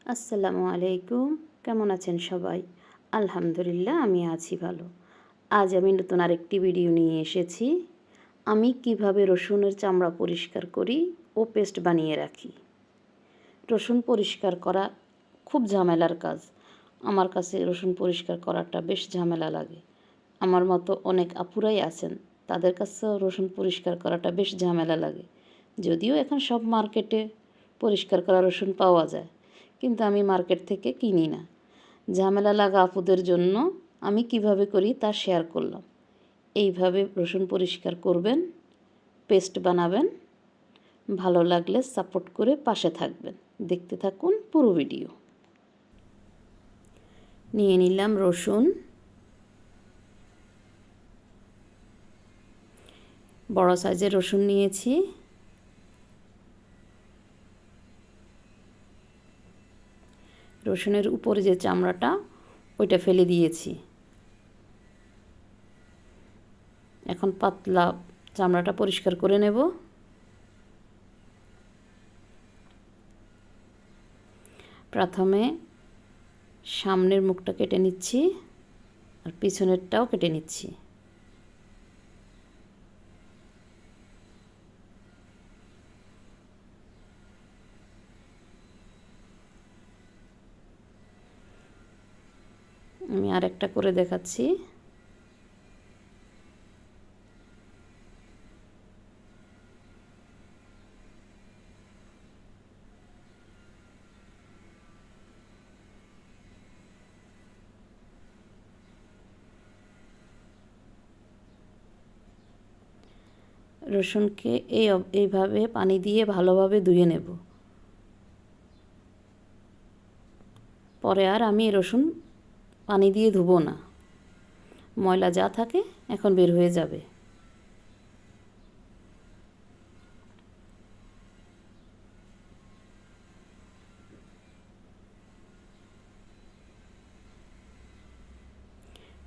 আসসালামু আলাইকুম। কেমন আছেন সবাই? আলহামদুলিল্লাহ আমি আছি ভালো। আজ আমি নতুন আরেকটি ভিডিও নিয়ে এসেছি। আমি কিভাবে রসুনের চামড়া পরিষ্কার করি ও পেস্ট বানিয়ে রাখি। রসুন পরিষ্কার করা খুব ঝামেলার কাজ। আমার কাছে রসুন পরিষ্কার করাটা বেশ ঝামেলা লাগে। আমার মতো অনেক আপুরাই আছেন, তাদের কাছেও রসুন পরিষ্কার করাটা বেশ ঝামেলা লাগে। যদিও এখন সব মার্কেটে পরিষ্কার করা রসুন পাওয়া যায়, কিন্তু আমি মার্কেট থেকে কিনি না। ঝামেলা লাগা আপুদের জন্য আমি কিভাবে করি তা শেয়ার করলাম। এইভাবে রসুন পরিষ্কার করবেন, পেস্ট বানাবেন। ভালো লাগলে সাপোর্ট করে পাশে থাকবেন। দেখতে থাকুন পুরো ভিডিও। নিয়ে নিলাম রসুন, বড় সাইজের রসুন নিয়েছি। রসুনের উপরে যে চামড়াটা ওইটা ফেলে দিয়েছি। এখন পাতলা চামড়াটা পরিষ্কার করে নেব। প্রথমে সামনের মুখটা কেটে নিচ্ছি আর পিছনেরটাও কেটে নিচ্ছি। আমি আরেকটা করে দেখাচ্ছি। রসুনকে এইভাবে পানি দিয়ে ভালোভাবে ধুয়ে নেব। পরে আর আমি রসুন পানি দিয়ে ধুবো না, ময়লা যা থাকে এখন বের হয়ে যাবে।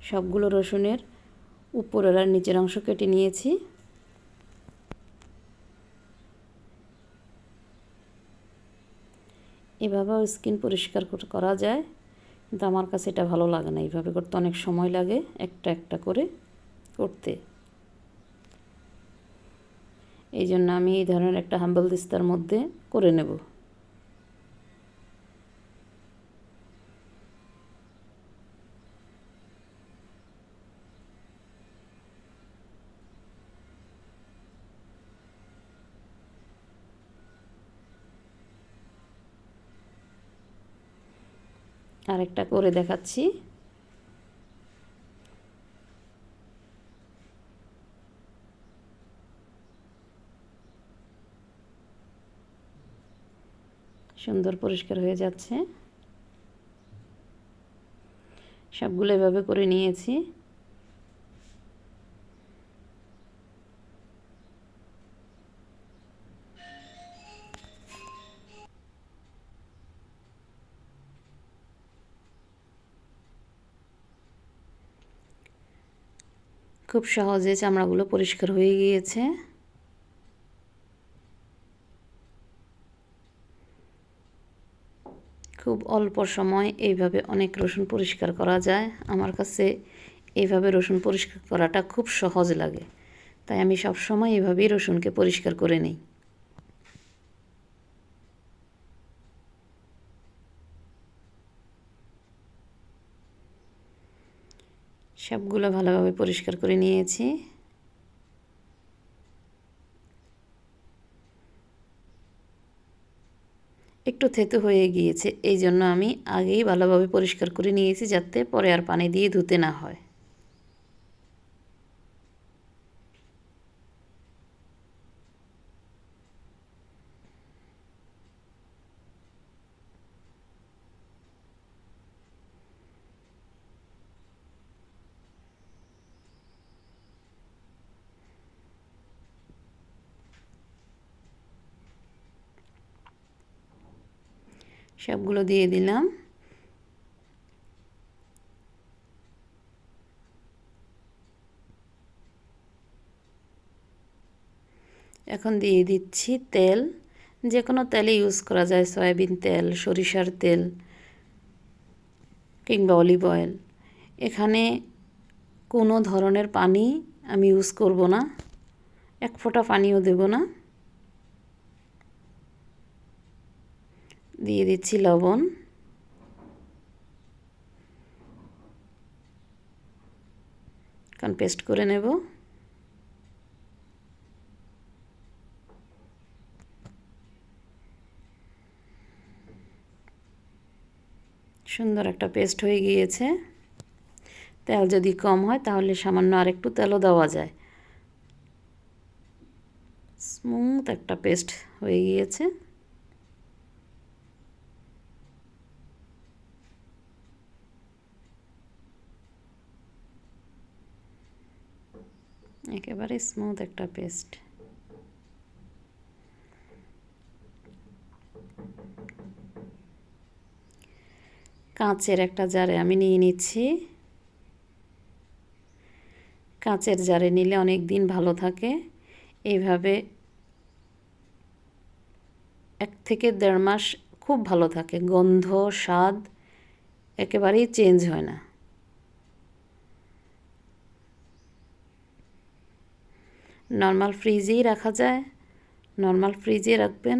সবগুলো রসুনের উপরের আর নিচের অংশ কেটে নিয়েছি। এভাবেও স্কিন পরিষ্কার করা যায়, কিন্তু আমার কাছে এটা ভালো লাগে না। এইভাবে করতে অনেক সময় লাগে একটা একটা করে করতে। এই জন্য আমি এই ধরনের একটা হাম্বল দিস্তার মধ্যে করে নেব। আরেকটা করে দেখাচ্ছি। সুন্দর পরিষ্কার হয়ে যাচ্ছে। সবগুলো এভাবে করে নিয়েছি। খুব সহজে চামড়াগুলো পরিষ্কার হয়ে গিয়েছে। খুব অল্প সময় এইভাবে অনেক রসুন পরিষ্কার করা যায়। আমার কাছে এইভাবে রসুন পরিষ্কার করাটা খুব সহজ লাগে, তাই আমি সব সময় এভাবেই রসুনকে পরিষ্কার করে নিই। সবগুলো ভালোভাবে পরিষ্কার করে নিয়েছি। একটু থেতো হয়ে গিয়েছে, এই জন্য আমি আগেই ভালোভাবে পরিষ্কার করে নিয়েছি, যাতে পরে আর পানি দিয়ে ধুতে না হয়। সবগুলো দিয়ে দিলাম। এখন দিয়ে দিচ্ছি তেল। যে কোনো তেলে ইউজ করা যায়, সয়াবিন তেল, সরিষার তেল কিংবা অলিভ অয়েল। এখানে কোনো ধরনের পানি আমি ইউজ করব না, এক ফোঁটা পানিও দেব না। দিয়ে দিচ্ছি লবণ, এখন পেস্ট করে নেব। সুন্দর একটা পেস্ট হয়ে গিয়েছে। তেল যদি কম হয় তাহলে সামান্য আরেকটু তেলও দেওয়া যায়। স্মুথ একটা পেস্ট হয়ে গিয়েছে। একেবারে স্মুথ একটা পেস্ট। কাঁচের একটা জারে আমি নিয়ে নিচ্ছি। কাঁচের জারে নিলে অনেক দিন ভালো থাকে। এইভাবে 1 থেকে 1.5 মাস খুব ভালো থাকে, গন্ধ স্বাদ একেবারেই চেঞ্জ হয় না। নর্মাল ফ্রিজেই রাখা যায়, নর্মাল ফ্রিজে রাখবেন।